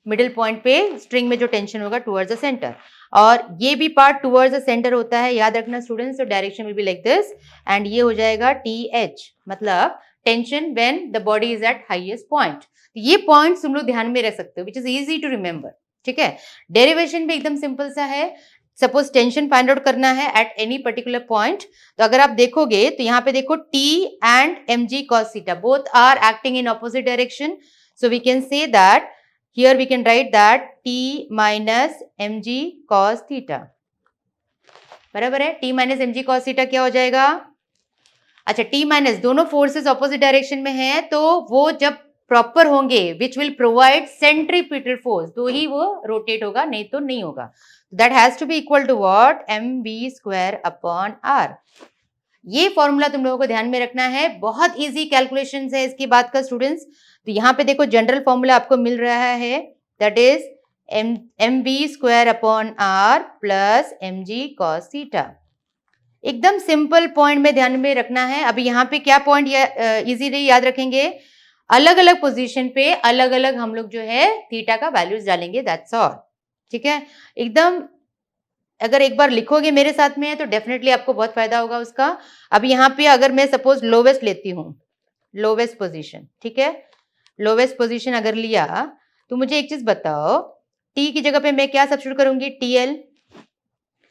मिडिल पॉइंट पे स्ट्रिंग में जो टेंशन होगा टुवर्ड्स द सेंटर, और ये भी पार्ट टुवर्ड्स द सेंटर होता है, याद रखना स्टूडेंट्स। तो direction will be like this, and ये हो जाएगा टी एच, मतलब tension when the body is at highest point. ये पॉइंट्स तुम लोग ध्यान में रख सकते हो, which is easy to remember, ठीक है। डेरिवेशन भी एकदम सिंपल सा है। सपोज टेंशन फाइंड आउट करना है एट एनी पर्टिकुलर पॉइंट, तो अगर आप देखोगे तो यहाँ पे देखो T and mg cos theta both are acting in opposite direction, so we can say that here we can write that T minus mg cos theta, बराबर है। T minus mg cos theta क्या हो जाएगा, अच्छा T minus, दोनों forces opposite direction में हैं, तो वो जब प्रॉपर होंगे which will provide centripetal force, तो ही वो रोटेट होगा, नहीं तो नहीं होगा। That has to be equal to what, mv square upon r। ये फॉर्मूला तुम लोगों को ध्यान में रखना है, बहुत इजी कैलकुलेशन है इसकी बात का स्टूडेंट्स। तो यहाँ पे देखो जनरल फॉर्मूला आपको मिल रहा है, that is mv square upon r plus mg cos theta. एकदम सिंपल पॉइंट में ध्यान में रखना है। अभी यहाँ पे क्या पॉइंट इजीली याद रखेंगे, अलग अलग पोजीशन पे अलग अलग हम लोग जो है थीटा का वैल्यूज डालेंगे, दैट्स ऑल, ठीक है। एकदम अगर एक बार लिखोगे मेरे साथ में तो डेफिनेटली आपको बहुत फायदा होगा उसका। अब यहाँ पे अगर मैं सपोज लोवेस्ट लेती हूँ, लोवेस्ट पोजीशन, ठीक है, लोवेस्ट पोजीशन अगर लिया तो मुझे एक चीज बताओ, टी की जगह पे मैं क्या सब्स्टिट्यूट करूंगी, टी एल।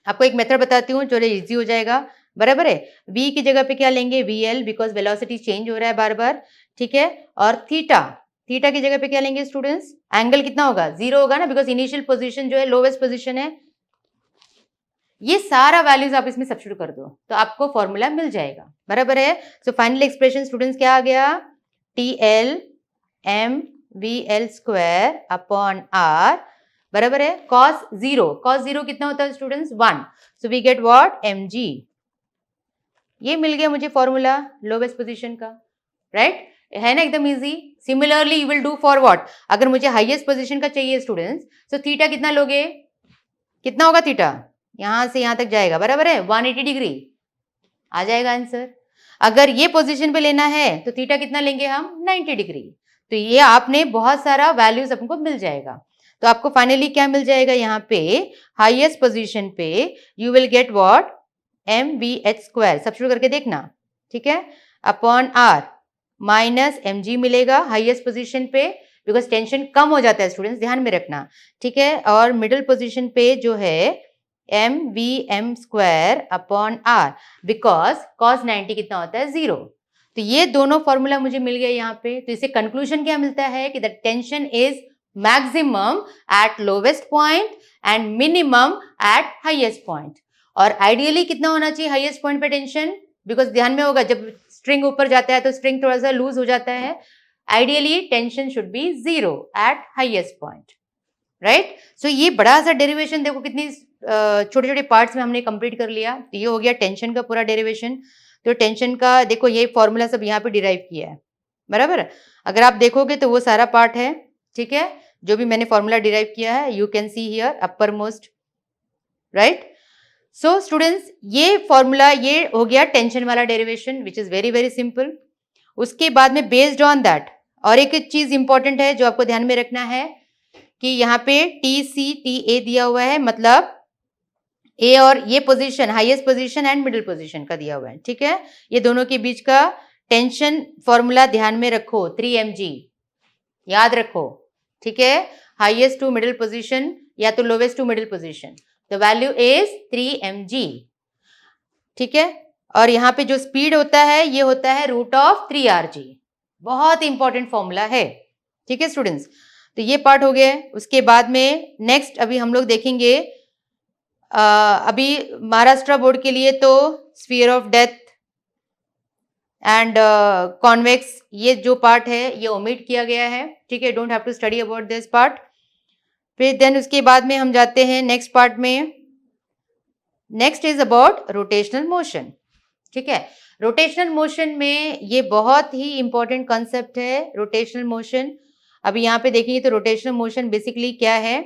आपको एक मेथड बताती हूँ जो इजी हो जाएगा, बराबर है। v की जगह पे क्या लेंगे, V L, because velocity change हो रहा है बार बार, ठीक है। और थीटा, थीटा की जगह पे क्या लेंगे स्टूडेंट्स, एंगल कितना होगा, 0 होगा ना, बिकॉज इनिशियल पोजीशन जो है लोवेस्ट पोजीशन है। ये सारा वैल्यूज आप इसमें सब्स्टिट्यूट कर दो तो आपको फॉर्मूला मिल जाएगा, बराबर है। सो फाइनल एक्सप्रेशन स्टूडेंट्स क्या आ गया, T L M V L square upon R, बराबर है, cos 0, cos 0 कितना होता है students, 1, so we get what, mg। ये मिल गया मुझे फॉर्मूला लोवेस्ट पोजीशन का, राइट, है ना, एकदम easy. Similarly you will do for what, अगर मुझे हाईएस्ट पोजीशन का चाहिए स्टूडेंट्स, तो थीटा कितना लोगे, कितना होगा थीटा, यहां से यहां तक जाएगा, बराबर है, 180 डिग्री आ जाएगा आंसर। अगर ये पोजीशन पे लेना है तो थीटा कितना लेंगे हम, 90 डिग्री। तो ये आपने बहुत सारा वैल्यूज आपको मिल जाएगा। तो आपको फाइनली क्या मिल जाएगा, यहाँ पे हाईएस्ट पोजीशन पे you will get what, M V H square, substitute करके देखना, ठीक है, upon R minus M G मिलेगा हाईएस्ट पोजीशन पे, बिकॉज टेंशन कम हो जाता है स्टूडेंट्स, ध्यान में रखना, ठीक है। और मिडिल पोजीशन पे जो है M V M square upon R, because cos 90 कितना होता है, 0। तो ये दोनों फॉर्मूला मुझे मिल गया यहाँ पे। तो इससे कंक्लूजन क्या मिलता है कि the tension is maximum at lowest point and minimum at highest point. और आइडियली कितना होना चाहिए हाईएस्ट पॉइंट पे टेंशन, बिकॉज ध्यान में होगा जब स्ट्रिंग ऊपर जाता है तो स्ट्रिंग थोड़ा सा लूज हो जाता है, ideally tension should be 0 at highest point, right. So ये बड़ा सा डेरिवेशन देखो कितनी छोटे छोटे पार्ट्स में हमने कंप्लीट कर लिया। तो ये हो गया टेंशन का पूरा डेरिवेशन। तो टेंशन का देखो ये फॉर्मूला सब यहाँ पे डिराइव किया है, बराबर। अगर आप देखोगे तो वो सारा पार्ट है, ठीक है, जो भी मैंने फॉर्मूला डिराइव किया है, you can see here upper most, right. So students ये फॉर्मूला ये हो गया टेंशन वाला derivation, which is very very simple. उसके बाद में बेस्ड ऑन दैट और एक चीज इंपॉर्टेंट है जो आपको ध्यान में रखना है कि यहाँ पे टी सी टी ए दिया हुआ है, मतलब ए और ये position highest position and middle position का दिया हुआ है, ठीक है। ये दोनों के बीच का टेंशन फॉर्मूला ध्यान में रखो, 3mg याद रखो, ठीक है। हाईएस्ट टू मिडिल पोजीशन या तो lowest to middle position, the value is 3mg, ठीक है। और यहाँ पे जो स्पीड होता है ये होता है √3rg, बहुत इंपॉर्टेंट फॉर्मूला है, ठीक है स्टूडेंट्स। तो ये पार्ट हो गया। उसके बाद में नेक्स्ट अभी हम लोग देखेंगे अभी महाराष्ट्र बोर्ड के लिए तो sphere of death and convex, ये जो पार्ट है ये ओमिट किया गया है, ठीक है। Don't have to study about this part. फिर देन उसके बाद में हम जाते हैं नेक्स्ट पार्ट में। Next is about rotational motion, ठीक है। रोटेशनल मोशन में ये बहुत ही इंपॉर्टेंट कॉन्सेप्ट है रोटेशनल मोशन। अभी यहाँ पे देखेंगे तो रोटेशनल मोशन बेसिकली क्या है,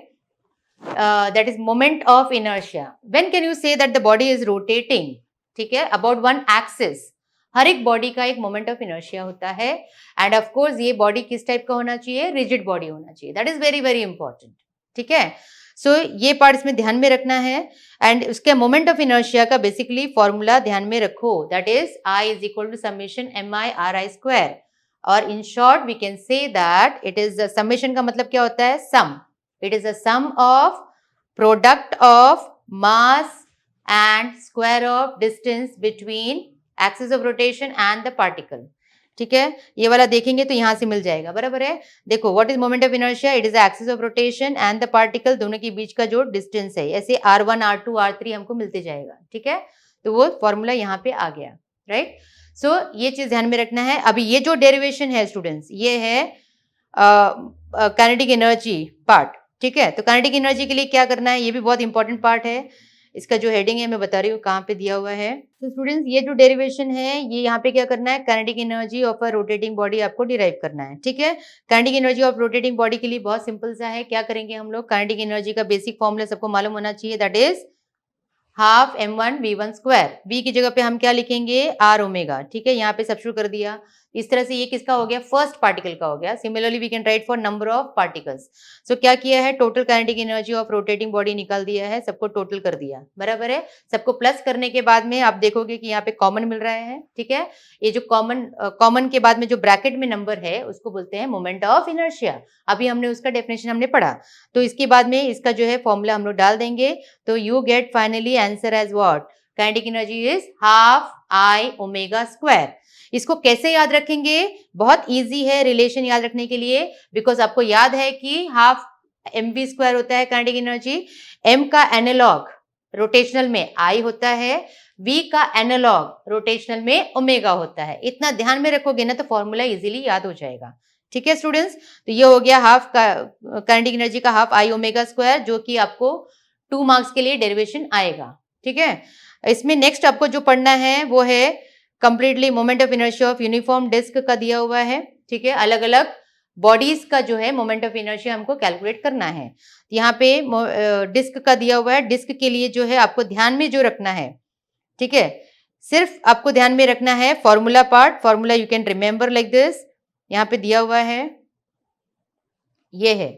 that is moment of inertia. When can you say that the body is rotating, ठीक है, अबाउट वन एक्सिस। हर एक बॉडी का एक मोमेंट ऑफ इनर्शिया होता है एंड ऑफ कोर्स ये बॉडी किस टाइप का होना चाहिए, रिजिड बॉडी होना चाहिए, that is very very important, ठीक है। सो ये पार्ट इसमें ध्यान में रखना है एंड उसके मोमेंट ऑफ इनर्शिया का बेसिकली फॉर्मूला ध्यान में रखो, that is I is equal to summation MI/RI square, और in short we can say that it is summation का मतलब क्या होता है, sum. It is a sum of product of mass and square of distance between axis of rotation and the particle, ठीक है। ये वाला देखेंगे तो यहां से मिल जाएगा, बराबर है। देखो what is moment of inertia, it is axis of rotation and the particle, दोनों के बीच का जो डिस्टेंस है, ऐसे R1 R2 R3 हमको मिलते जाएगा, ठीक है। तो वो फॉर्मूला यहाँ पे आ गया, राइट। सो ये चीज ध्यान में रखना है। अभी ये जो डेरिवेशन है स्टूडेंट्स, ये है काइनेटिक एनर्जी पार्ट, ठीक है। तो काइनेटिक एनर्जी के लिए क्या करना है, ये भी बहुत इंपॉर्टेंट पार्ट है। इसका जो हेडिंग है मैं बता रही हूँ कहाँ पे दिया हुआ है। तो स्टूडेंट्स ये जो डेरिवेशन है ये यहाँ पे क्या करना है, kinetic energy of a rotating body आपको डिराइव करना है, ठीक है। Kinetic energy of rotating body के लिए बहुत सिंपल सा है। क्या करेंगे हम लोग, काइनेटिक एनर्जी का बेसिक फॉर्मूला सबको मालूम होना चाहिए, that is half m1v1 square. v की जगह पे हम क्या लिखेंगे, r ओमेगा, ठीक है। यहाँ पे सब्स्टिट्यूट कर दिया। इस तरह से ये किसका हो गया, फर्स्ट पार्टिकल का हो गया। Similarly we can write for number of particles. So क्या किया है, total kinetic energy of rotating body निकाल दिया है, सबको टोटल कर दिया, बराबर है। सबको प्लस करने के बाद में आप देखोगे कि यहाँ पे कॉमन मिल रहा है, ठीक है। ये जो कॉमन के बाद में जो ब्रैकेट में नंबर है उसको बोलते हैं मोमेंट ऑफ इनर्शिया। अभी हमने उसका डेफिनेशन हमने पढ़ा, तो इसके बाद में इसका जो है फॉर्मूला हम लोग डाल देंगे। तो you get finally answer as what, kinetic energy is half I omega square. इसको कैसे याद रखेंगे, बहुत इजी है रिलेशन याद रखने के लिए, बिकॉज आपको याद है कि हाफ mv स्क्वायर होता है काइनेटिक एनर्जी। m का एनालॉग रोटेशनल में I होता है, v का एनालॉग रोटेशनल में ओमेगा होता है। इतना ध्यान में रखोगे ना तो फॉर्मूला इजीली याद हो जाएगा, ठीक है स्टूडेंट्स। तो ये हो गया हाफ का काइनेटिक एनर्जी का हाफ I ओमेगा स्क्वायर, जो कि आपको 2 मार्क्स के लिए डेरिवेशन आएगा, ठीक है। इसमें नेक्स्ट आपको जो पढ़ना है वो है completely moment of inertia of uniform disc का दिया हुआ है, ठीक है। अलग अलग बॉडीज का जो है मोमेंट ऑफ इनर्शिया हमको कैलकुलेट करना है। यहाँ पे डिस्क का दिया हुआ है। डिस्क के लिए जो है आपको ध्यान में जो रखना है, ठीक है, सिर्फ आपको ध्यान में रखना है formula part. Formula you can remember like this, यहाँ पे दिया हुआ है, ये है,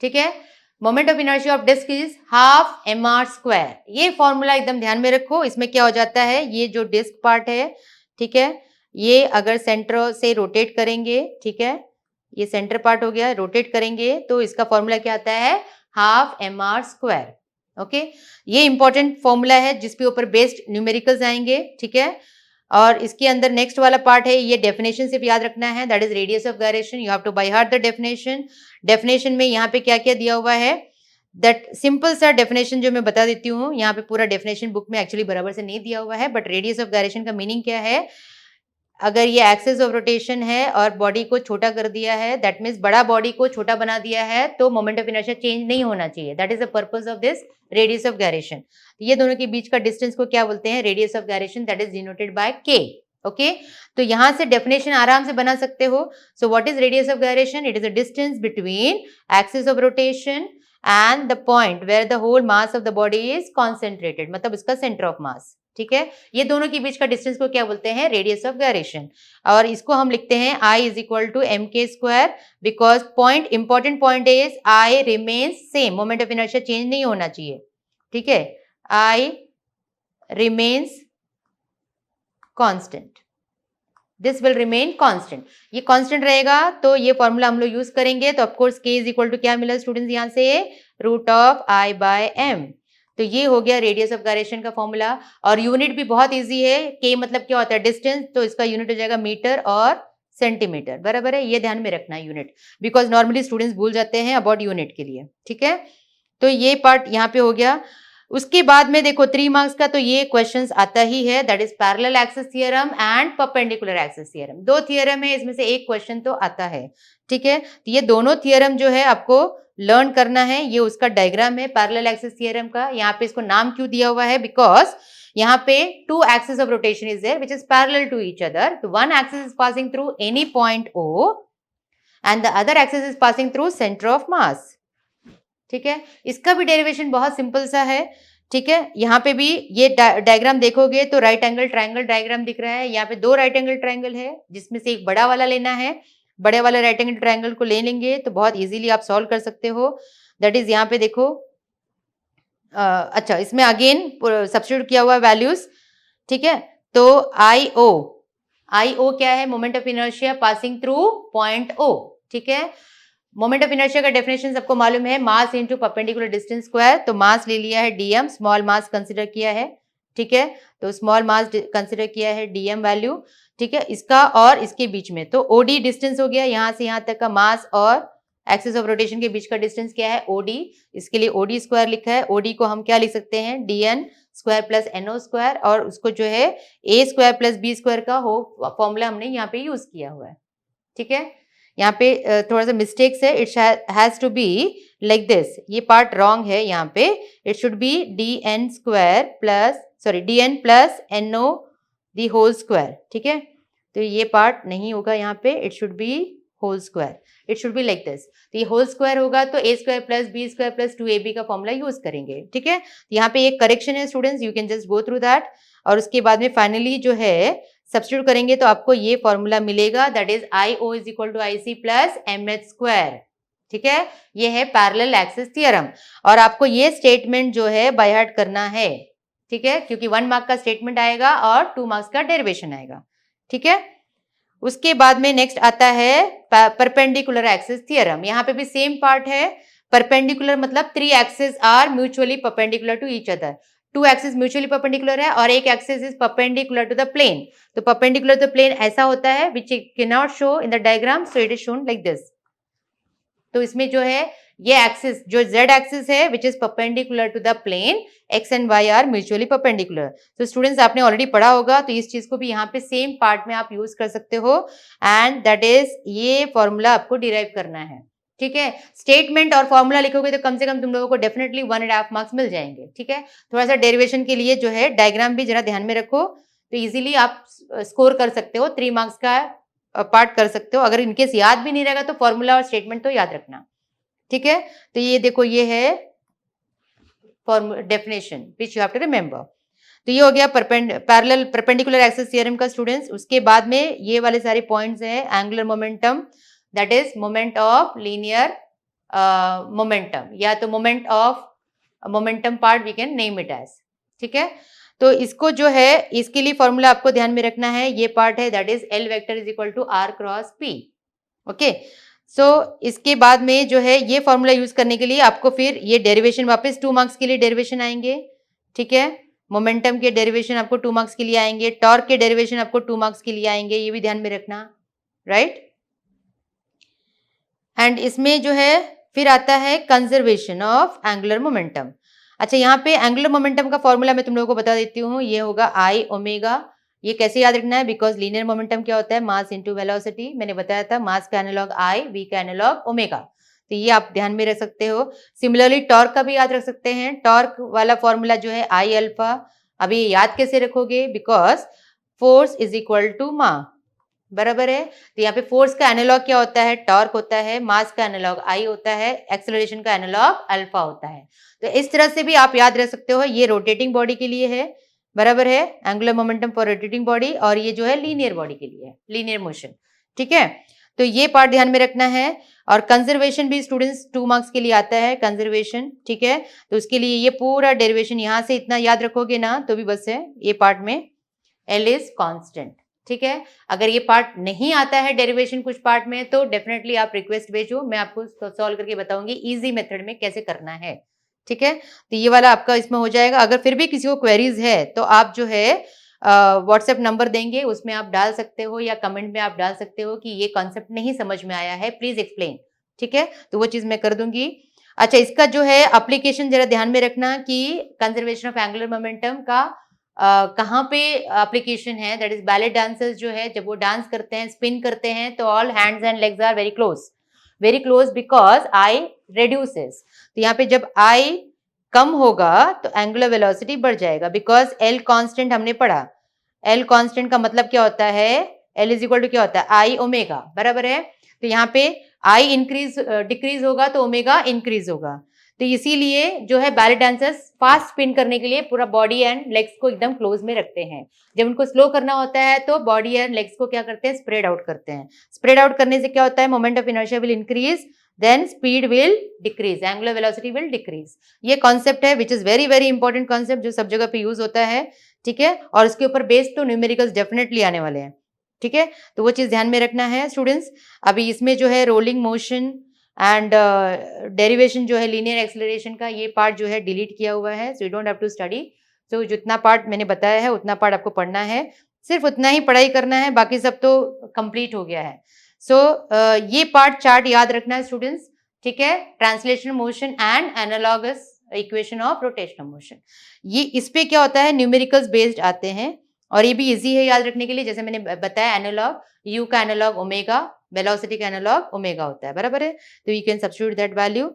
ठीक है। Moment of inertia of disc is half mr square. ये फॉर्मूला एकदम ध्यान में रखो। इसमें क्या हो जाता है, ये जो डिस्क पार्ट है, ठीक है, ये अगर सेंटर से रोटेट करेंगे, ठीक है, ये सेंटर पार्ट हो गया, रोटेट करेंगे तो इसका फॉर्मूला क्या आता है, हाफ mr स्क्वायर, ओके। ये इंपॉर्टेंट फॉर्मूला है जिसके ऊपर बेस्ड न्यूमेरिकल्स आएंगे, ठीक है। और इसके अंदर नेक्स्ट वाला पार्ट है, ये डेफिनेशन सिर्फ याद रखना है, that is radius of gyration. You have to by heart the definition. Definition में यहाँ पे क्या क्या दिया हुआ है, दैट सिंपल सा डेफिनेशन जो मैं बता देती हूँ। यहाँ पे पूरा डेफिनेशन बुक में एक्चुअली बराबर से नहीं दिया हुआ है, बट रेडियस ऑफ गायरेशन का मीनिंग क्या है, अगर ये एक्सिस ऑफ रोटेशन है और बॉडी को छोटा कर दिया है, दैट मीन्स बड़ा बॉडी को छोटा बना दिया है, तो मोमेंट ऑफ इनर्शिया चेंज नहीं होना चाहिए। That is the purpose of this radius of gyration. ये दोनों के बीच का डिस्टेंस को क्या बोलते हैं, radius of gyration, that is denoted by k, okay. तो यहां से डेफिनेशन आराम से बना सकते हो। So what is radius of gyration, it is the distance between axis of rotation and the point where the whole mass of the body is concentrated, मतलब उसका सेंटर ऑफ मास, ठीक है। ये दोनों के बीच का डिस्टेंस को क्या बोलते हैं, रेडियस ऑफ गायरेशन। और इसको हम लिखते हैं I is equal to mk square, because point important point is I remains same, moment of inertia change नहीं होना चाहिए, ठीक है, I remains constant, this will remain constant, ये कांस्टेंट रहेगा तो ये फॉर्मूला हम लोग यूज करेंगे। तो of course k is equal to क्या मिला स्टूडेंट्स यहाँ से, root of I by m। तो ये हो गया रेडियस ऑफ गायरेशन का फॉर्मूला। और यूनिट भी बहुत इजी है, k मतलब क्या होता है डिस्टेंस, तो इसका यूनिट हो जाएगा मीटर और सेंटीमीटर, बराबर है, ये ध्यान में रखना है यूनिट, बिकॉज नॉर्मली स्टूडेंट्स भूल जाते हैं अबाउट यूनिट के लिए, ठीक है। तो ये पार्ट यहाँ पे हो गया। उसके बाद में देखो 3 मार्क्स का तो ये क्वेश्चंस आता ही है, that is parallel axis theorem and perpendicular axis theorem. 2 theorem है, इसमें से एक क्वेश्चन तो आता है, ठीक है। तो ये दोनों थ्योरम जो है आपको लर्न करना है, ये उसका डायग्राम है पैरेलल एक्सिस थ्योरम का। यहाँ पे इसको नाम क्यों दिया हुआ है, बिकॉज यहाँ पे 2 axis of rotation is there which is parallel to each other. So one axis is passing through any point O and the other axis is passing through center of mass. ठीक है, इसका भी derivation बहुत simple सा है, ठीक है। यहाँ पे भी ये डायग्राम देखोगे तो राइट एंगल ट्रायंगल डायग्राम दिख रहा है। यहाँ पे 2 राइट एंगल ट्रायंगल है जिसमें से एक बड़ा वाला लेना है, बड़े वाले राइट एंगल ट्रायंगल को ले लेंगे तो बहुत इजीली आप सॉल्व कर सकते हो। दैट इज यहाँ पे देखो अच्छा, इसमें अगेन सब्स्टिट्यूट किया हुआ वैल्यूज, ठीक है। तो आई ओ क्या है, moment of inertia passing through point O, ठीक है। मोमेंट ऑफ इनर्शिया का डेफिनेशन सबको मालूम है, mass into perpendicular distance square. तो मास ले लिया है डीएम, स्मॉल मास कंसिडर किया है, ठीक है। तो स्मॉल मास कंसिडर किया है डीएम वैल्यू, ठीक है, इसका और इसके बीच में। तो ओडी डिस्टेंस हो गया, यहाँ से यहाँ तक का मास और एक्सिस ऑफ रोटेशन के बीच का डिस्टेंस क्या है, ओडी। इसके लिए ओडी स्क्वायर लिखा है। ओडी को हम क्या लिख सकते हैं, DN square plus NO square, और उसको जो है A square plus B square का हो फॉर्मूला हमने यहाँ पे यूज किया हुआ है, ठीक है। यहाँ पे थोड़ा सा मिस्टेक्स है, it has to be like this, ये पार्ट रॉन्ग है यहाँ पे, it should be DN square plus DN plus NO the whole square, ठीक है। तो ये पार्ट नहीं होगा यहाँ पे, it should be whole square, it should be like this. तो ये होल स्क्वायर होगा तो A square plus B square plus 2ab का फॉर्मूला यूज करेंगे, ठीक है। तो यहाँ पे एक करेक्शन है students, you can just go through that. और उसके बाद में फाइनली जो है सब्स्टिट्यूट करेंगे तो आपको ये फॉर्मूला मिलेगा, that is IO is equal to IC plus MH square, ठीक है। ये है पैरेलल एक्सिस थ्योरम, और आपको ये स्टेटमेंट जो है बाय हार्ट करना है, ठीक है, क्योंकि 1 मार्क का स्टेटमेंट आएगा और 2 मार्क्स का डेरिवेशन आएगा, ठीक है। उसके बाद में नेक्स्ट आता है परपेंडिकुलर एक्सिस थ्योरम। यहाँ पे भी सेम पार्ट है, परपेंडिकुलर मतलब 3 axis are mutually perpendicular to each other. 2 axis mutually perpendicular है और एक axis is perpendicular to the plane. तो परपेंडिकुलर टू द प्लेन ऐसा होता है which can not show in the diagram, so it is shown like this. तो इसमें जो है ये एक्सिस जो z एक्सिस है which is perpendicular to the plane, x and y are mutually perpendicular. तो स्टूडेंट्स आपने ऑलरेडी पढ़ा होगा, तो इस चीज को भी यहाँ पे सेम पार्ट में आप यूज कर सकते हो, एंड दैट इज ये फॉर्मूला आपको डिराइव करना है, ठीक है। स्टेटमेंट और फॉर्मूला लिखोगे तो कम से कम तुम लोगों को डेफिनेटली 1.5 मार्क्स मिल जाएंगे, ठीक है। थोड़ा सा डेरिवेशन के लिए जो है डायग्राम भी जरा ध्यान में रखो, तो इजीली आप स्कोर कर सकते हो, 3 मार्क्स का पार्ट कर सकते हो। अगर इनकेस याद भी नहीं रहेगा तो फॉर्मूला और स्टेटमेंट तो याद रखना, ठीक है। तो ये देखो, ये है definition which you have to remember. तो ये हो गया पैरेलल परपेंडिकुलर एक्सिस थ्योरम का स्टूडेंट्स। उसके बाद में ये वाले सारे पॉइंट्स हैं, angular momentum, that is moment of linear momentum, या तो moment of momentum part we can name it as, ठीक है। तो इसको जो है इसके लिए फॉर्मूला आपको ध्यान में रखना है, ये पार्ट है that is L vector is equal to R cross P, okay. सो इसके बाद में जो है ये फॉर्मूला यूज करने के लिए आपको फिर ये डेरिवेशन वापस 2 मार्क्स के लिए डेरिवेशन आएंगे, ठीक है। मोमेंटम के डेरिवेशन आपको 2 मार्क्स के लिए आएंगे, टॉर्क के डेरिवेशन आपको 2 मार्क्स के लिए आएंगे, ये भी ध्यान में रखना, राइट। एंड इसमें जो है फिर आता है कंजर्वेशन ऑफ एंगुलर मोमेंटम। अच्छा, यहाँ पे एंगुलर मोमेंटम का फॉर्मूला मैं तुम लोगों को बता देती हूँ, ये होगा I ओमेगा। ये कैसे याद रखना है, बिकॉज लीनियर मोमेंटम क्या होता है, मास इनटू वेलोसिटी। मैंने बताया था मास का एनालॉग I, V का एनालॉग ओमेगा, तो ये आप ध्यान में रख सकते हो। सिमिलरली टॉर्क का भी याद रख सकते हैं, टॉर्क वाला फॉर्मूला जो है I अल्फा। अभी ये याद कैसे रखोगे, because force is equal to मा, बराबर है। तो यहाँ पे फोर्स का एनालॉग क्या होता है, टॉर्क होता है, मास का एनालॉग I होता है, एक्सेलरेशन का एनालॉग अल्फा होता है। तो इस तरह से भी आप याद रख सकते हो, ये रोटेटिंग बॉडी के लिए है, बराबर है, angular momentum for rotating body, और ये जो है लीनियर बॉडी के लिए है, लीनियर मोशन, ठीक है। तो ये पार्ट ध्यान में रखना है। और कंजर्वेशन भी स्टूडेंट्स 2 मार्क्स के लिए आता है, कंजर्वेशन, ठीक है। तो उसके लिए ये पूरा डेरिवेशन यहाँ से इतना याद रखोगे ना तो भी बस है, ये पार्ट में L इज कांस्टेंट, ठीक है। अगर ये पार्ट नहीं आता है डेरिवेशन कुछ पार्ट में तो डेफिनेटली आप रिक्वेस्ट भेजो, मैं आपको सॉल्व करके बताऊंगी इजी मेथड में कैसे करना है, ठीक है। तो ये वाला आपका इसमें हो जाएगा। अगर फिर भी किसी को क्वेरीज है तो आप जो है व्हाट्सएप नंबर देंगे, उसमें आप डाल सकते हो या कमेंट में आप डाल सकते हो कि ये कॉन्सेप्ट नहीं समझ में आया है, प्लीज एक्सप्लेन, ठीक है। तो वो चीज मैं कर दूंगी। अच्छा, इसका जो है एप्लीकेशन जरा ध्यान में रखना कि कंजर्वेशन ऑफ एंगुलर मोमेंटम का कहाँ पे एप्लीकेशन है, दैट इज बैले डांसर्स जो है जब वो डांस करते हैं, स्पिन करते हैं तो all hands and legs are very close because I reduces. तो यहाँ पे जब आई कम होगा तो एंगुलर वेलोसिटी बढ़ जाएगा बिकॉज एल कांस्टेंट हमने पढ़ा। एल कांस्टेंट का मतलब क्या होता है, एल इज इक्वल टू क्या होता है, आई ओमेगा, बराबर है। तो यहाँ पे आई इंक्रीज डिक्रीज होगा तो ओमेगा इंक्रीज होगा। तो इसीलिए जो है बैले डांसर्स फास्ट स्पिन करने के लिए पूरा बॉडी एंड लेग्स को एकदम क्लोज में रखते हैं। जब उनको स्लो करना होता है तो बॉडी एंड लेग्स को क्या करते हैं, स्प्रेड आउट करते हैं। स्प्रेड आउट करने से क्या होता है, moment of inertia will increase, then speed will decrease, angular velocity will decrease. ये कॉन्सेप्ट है which is very very important concept जो सब जगह पे यूज होता है, ठीक है। और इसके ऊपर बेस्ड तो न्यूमेरिकल्स डेफिनेटली आने वाले हैं, ठीक है। तो वो चीज ध्यान में रखना है स्टूडेंट्स। अभी इसमें जो है रोलिंग मोशन एंड डेरिवेशन जो है लीनियर एक्सेलरेशन का ये पार्ट जो है डिलीट किया हुआ है, so you don't have to study. So जितना पार्ट मैंने बताया है उतना पार्ट आपको पढ़ना है, सिर्फ उतना ही पढ़ाई करना है, बाकी सब तो कंप्लीट हो गया है। सो ये पार्ट चार्ट याद रखना है स्टूडेंट्स, ठीक है। Translation motion and analogous equation of rotational motion, ये इस पे क्या होता है, न्यूमेरिकल्स बेस्ड आते हैं और ये भी इजी है याद रखने के लिए। जैसे मैंने बताया एनालॉग, यू का एनालॉग ओमेगा, वेलोसिटी का एनालॉग ओमेगा होता है, बराबर है। तो you can substitute that value,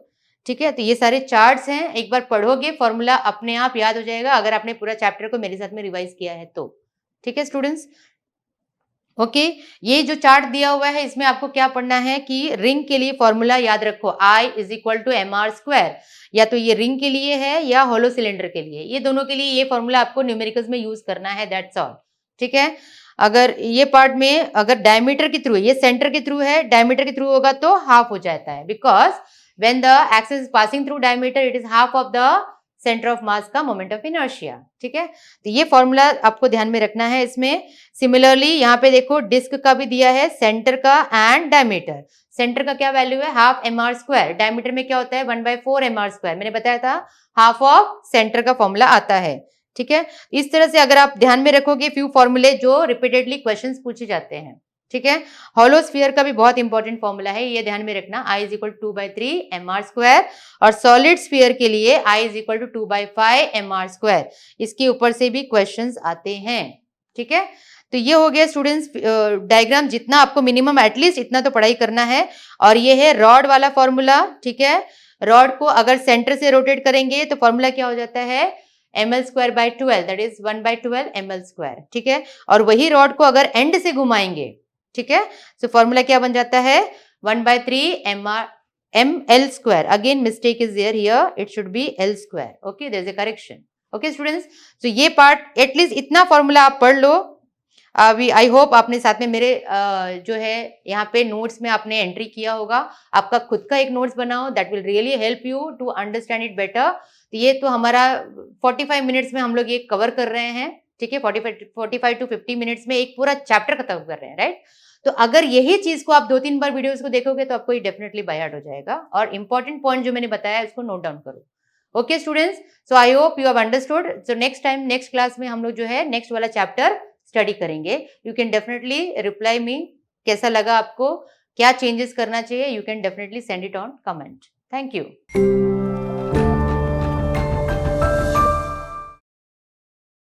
ठीक है। तो ये सारे चार्ट्स हैं, एक बार पढ़ोगे फॉर्मूला अपने आप याद हो जाएगा अगर आपने पूरा चैप्टर को मेरे साथ में रिवाइज किया है तो, ठीक है स्टूडेंट्स। ओके, ये जो चार्ट दिया हुआ है इसमें आपको क्या पढ़ना है कि रिंग के लिए फॉर्मूला याद रखो, I is equal to mr²। या तो ये रिंग के लिए है या होलो सिलेंडर के लिए, ये दोनों के लिए ये फॉर्मूला आपको न्यूमेरिकल्स में यूज करना है, दैट्स ऑल, ठीक है। अगर ये पार्ट में अगर डायमीटर के थ्रू, ये सेंटर के थ्रू है, डायमीटर के थ्रू होगा तो हाफ हो जाता है because when the axis is passing through diameter it is half of the centre of mass का मोमेंट ऑफ इनर्शिया, ठीक है। तो ये फॉर्मूला आपको ध्यान में रखना है इसमें। सिमिलरली यहाँ पे देखो डिस्क का भी दिया है, सेंटर का एंड डायमीटर। सेंटर का क्या वैल्यू है, हाफ mr², डायमीटर में क्या होता है 1/4 mr², मैंने बताया था हाफ ऑफ सेंटर का फॉर्मूला आता है, ठीक है। इस तरह से अगर आप ध्यान में रखोगे फ्यू फॉर्मूले जो रिपीटेडली क्वेश्चंस पूछे जाते हैं, ठीक है। हॉलो स्फीयर का भी बहुत इंपॉर्टेंट फॉर्मूला है, ये ध्यान में रखना, I is equal to 2/3 mr²। और सॉलिड स्फीयर के लिए I is equal to 2/5 mr²। इसके ऊपर से भी क्वेश्चंस आते हैं, ठीक है। तो ये हो गया स्टूडेंट्स डायग्राम, जितना आपको मिनिमम एटलीस्ट इतना तो पढ़ाई करना है। और ये है रॉड वाला फॉर्मूला, ठीक है। रॉड को अगर सेंटर से रोटेट करेंगे तो फॉर्मूला क्या हो जाता है, ml²/12, दैट इज 1/12 ml², ठीक है। और वही रॉड को अगर एंड से घुमाएंगे, ठीक है, सो फॉर्मूला क्या बन जाता है 1/3 ml²। Again mistake is there here, it should be l², okay, there is a correction, okay students. So ये पार्ट एटलीस्ट इतना फॉर्मूला आप पढ़ लो। अभी आई होप आपने साथ में मेरे जो है यहाँ पे नोट्स में आपने एंट्री किया होगा, आपका खुद का एक नोट्स बनाओ, that will really help you to understand it better. तो ये तो हमारा 45 मिनट्स में हम लोग ये कवर कर रहे हैं, ठीक है। 45 to 50 मिनट्स में एक पूरा चैप्टर खत्म कर रहे हैं, राइट। तो अगर यही चीज को आप 2-3 बार वीडियोस को देखोगे तो आपको ये डेफिनेटली बाय हार्ट हो जाएगा। और इंपॉर्टेंट पॉइंट जो मैंने बताया उसको नोट डाउन करो, okay students. So I hope you have understood. So next time next class में हम लोग जो है नेक्स्ट वाला चैप्टर स्टडी करेंगे। You can definitely reply me, कैसा लगा आपको, क्या चेंजेस करना चाहिए, you can definitely send it on comment. Thank you.